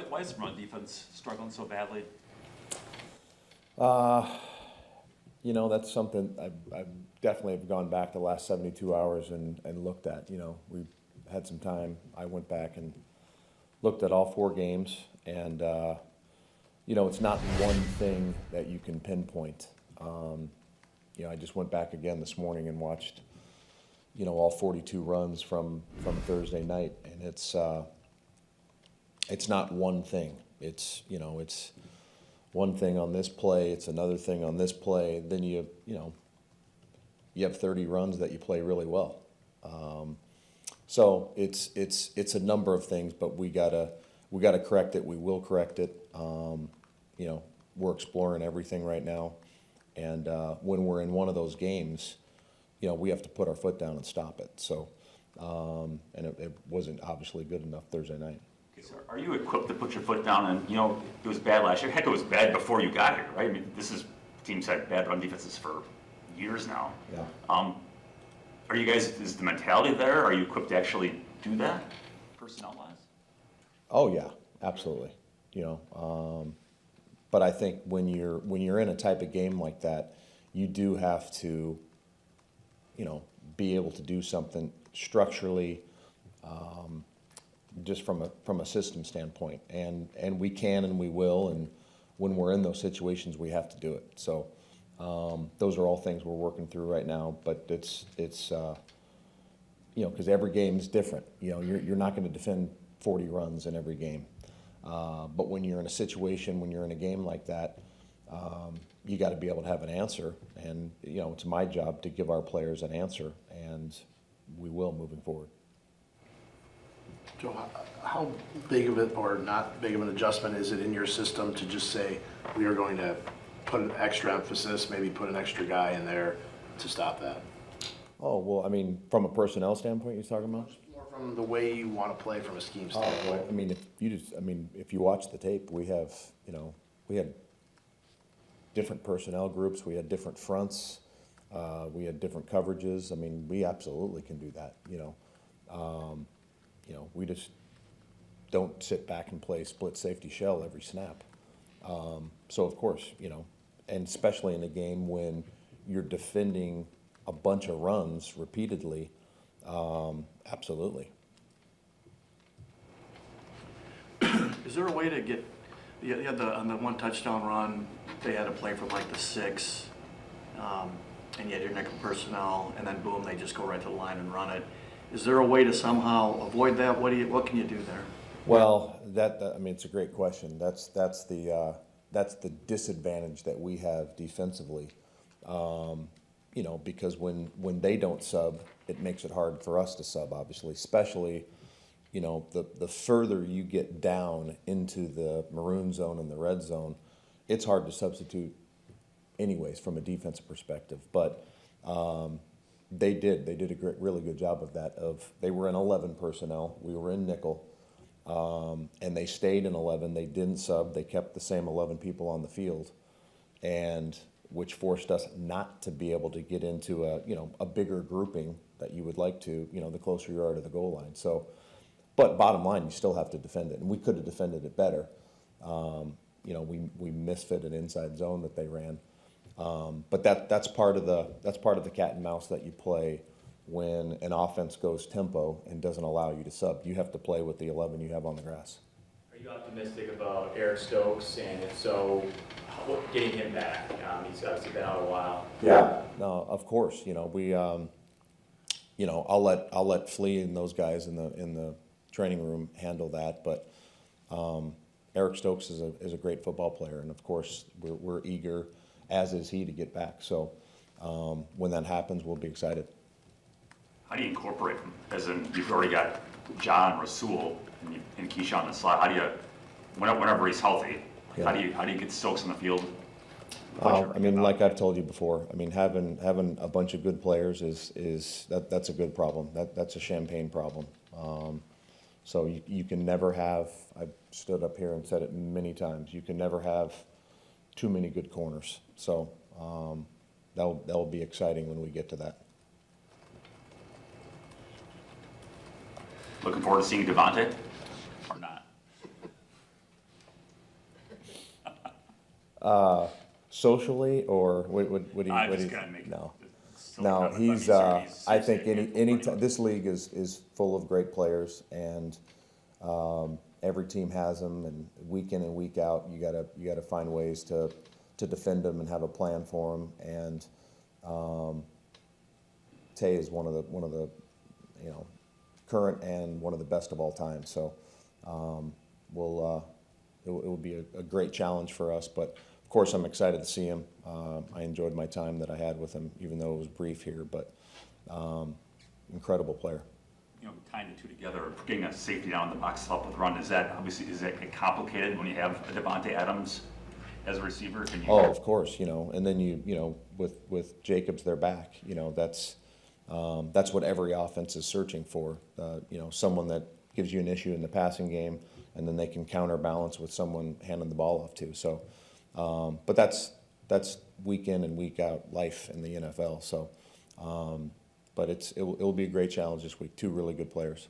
why is the run defense struggling so badly? You know, that's something I definitely have gone back the last 72 hours and looked at. You know, we had some time. I went back and looked at all 4 games, and you know, it's not one thing that you can pinpoint. You know, I just went back again this morning and watched, you know, all 42 runs from Thursday night, and it's not one thing. It's, you know, it's one thing on this play, it's another thing on this play. Then you know, you have 30 runs that you play really well. So it's a number of things, but we gotta correct it. We will correct it. You know, we're exploring everything right now, and when we're in one of those games, you know, we have to put our foot down and stop it. So, and it wasn't obviously good enough Thursday night. Okay, so are you equipped to put your foot down? And you know, it was bad last year. Heck, it was bad before you got here, right? I mean, teams had bad run defenses for years now. Yeah. Are you guys? Is the mentality there? Are you equipped to actually do that, personnel-wise? Oh yeah, absolutely. You know, but I think when you're in a type of game like that, you do have to, you know, be able to do something structurally, just from a system standpoint, and we can and we will, and when we're in those situations, we have to do it. So those are all things we're working through right now. But it's you know, because every game is different. You know, you're not going to defend 40 runs in every game, but when you're in a situation, when you're in a game like that, you got to be able to have an answer, and you know, it's my job to give our players an answer, and we will moving forward. Joe, how big of it or not big of an adjustment is it in your system to just say we are going to put an extra emphasis, maybe put an extra guy in there to stop that? Oh, well, I mean, from a personnel standpoint, you're talking about? More from the way you want to play from a scheme standpoint. Well, I mean, if you watch the tape, we have, you know, we had different personnel groups, we had different fronts, we had different coverages. I mean, we absolutely can do that. You know, we just don't sit back and play split safety shell every snap. So of course, you know, and especially in a game when you're defending a bunch of runs repeatedly, absolutely. Is there a way to get, you had on the one touchdown run, they had to play for like the 6, and you had your nickel personnel, and then boom, they just go right to the line and run it. Is there a way to somehow avoid that? What can you do there? Well, I mean, it's a great question. That's the disadvantage that we have defensively. You know, because when they don't sub, it makes it hard for us to sub, obviously, especially, you know, the further you get down into the maroon zone and the red zone, it's hard to substitute anyways from a defensive perspective. But they did a really good job of that. They were in 11 personnel, we were in nickel, and they stayed in 11. They didn't sub. They kept the same 11 people on the field, and which forced us not to be able to get into a bigger grouping that you would like to, you know, the closer you are to the goal line. So, but bottom line, you still have to defend it, and we could have defended it better. You know, we misfit an inside zone that they ran, but that's part of the cat and mouse that you play when an offense goes tempo and doesn't allow you to sub. You have to play with the 11 you have on the grass. Are you optimistic about Eric Stokes, and if so, getting him back? He's obviously been out a while. Yeah. No, of course. You know, we, you know, I'll let Flea and those guys in the training room handle that. But Eric Stokes is a great football player, and of course we're eager, as is he, to get back. So when that happens, we'll be excited. How do you incorporate them? As in, you've already got John, Rasul, and Keyshawn in the slot. How do you, whenever he's healthy, Yeah. how do you get Stokes on the field? I mean, like I've told you before, I mean, having a bunch of good players that's a good problem. That's a champagne problem. So you can never have. I've stood up here and said it many times. You can never have too many good corners. So that'll be exciting when we get to that. Looking forward to seeing Devontae, or not? Socially, or what do you? I what do just you- gotta make it. No. silly No, comment, but I mean, he's, seriously, I think seriously, any, can't put money on it. this league is full of great players, and, every team has them, and week in and week out, you gotta find ways to defend them and have a plan for them, and, Tay is one of the, you know, current and one of the best of all time, so, it will be a great challenge for us, but of course, I'm excited to see him. I enjoyed my time that I had with him, even though it was brief here, but incredible player. You know, tying the two together, or getting a safety down in the box to help with the run, is that get complicated when you have a Devontae Adams as a receiver? Can you? Oh, of course, you know, and then you know, with Jacobs their back, you know, that's what every offense is searching for. You know, someone that gives you an issue in the passing game, and then they can counterbalance with someone handing the ball off to. So, but that's week in and week out life in the NFL. So, but it'll be a great challenge this week. Two really good players.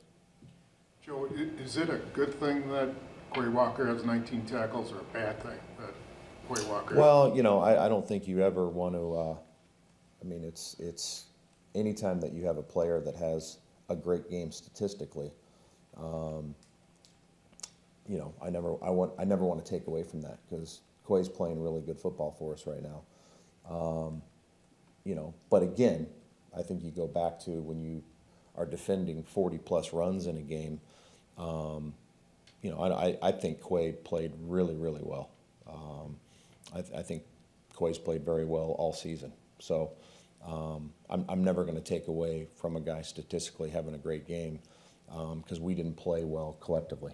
Joe, is it a good thing that Quay Walker has 19 tackles, or a bad thing that Quay Walker? Well, you know, I don't think you ever want to. I mean, it's anytime that you have a player that has a great game statistically. You know, I never want to take away from that, because Quay's playing really good football for us right now. You know, but again, I think you go back to when you are defending 40+ runs in a game. You know, I think Quay played really, really well. I think Quay's played very well all season. So I'm never going to take away from a guy statistically having a great game, because we didn't play well collectively.